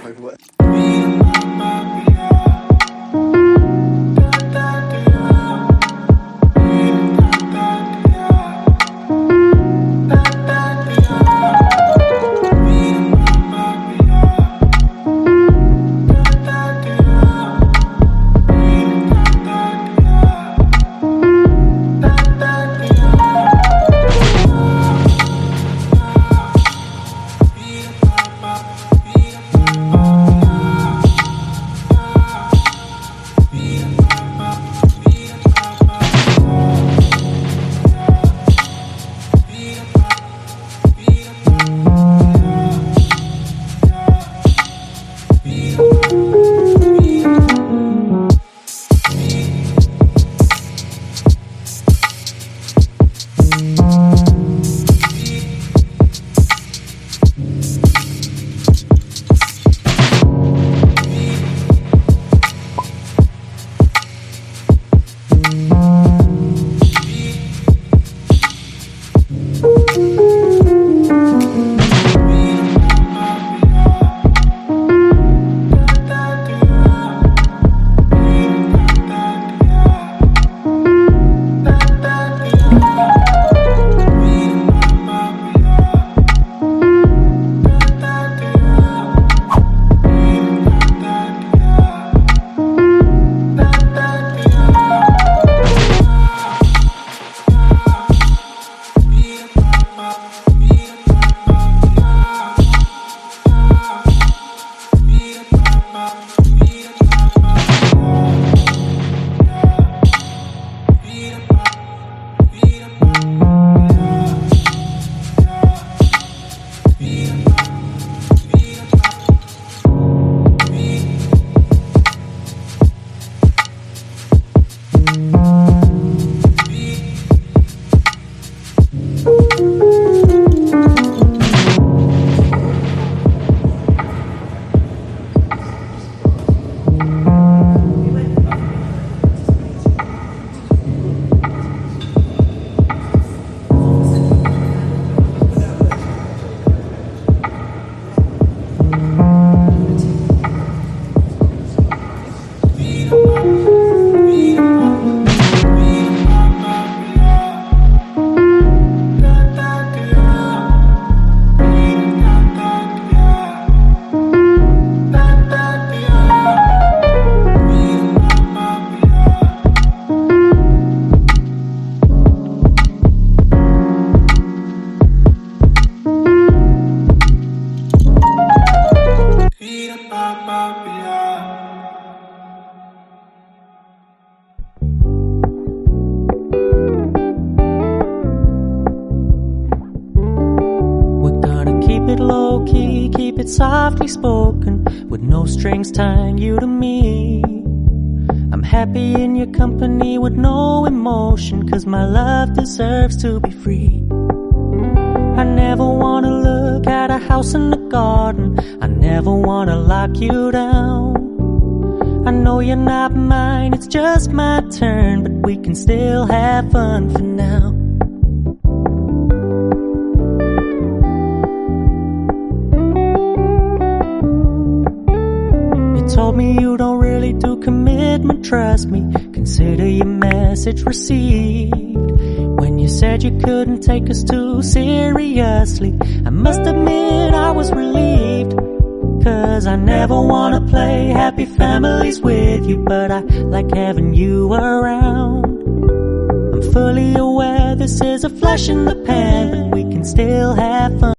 Like what? it low-key, keep it softly spoken, with no strings tying you to me. I'm happy in your company with no emotion, 'cause my love deserves to be free. I never wanna look at a house in the garden, I never wanna lock you down. I know you're not mine, it's just my turn, but we can still have fun for now. You told me you don't really do commitment, trust me, consider your message received. When you said you couldn't take us too seriously, I must admit I was relieved. 'Cause I never wanna play happy families with you, but I like having you around. I'm fully aware this is a flash in the pan, but we can still have fun.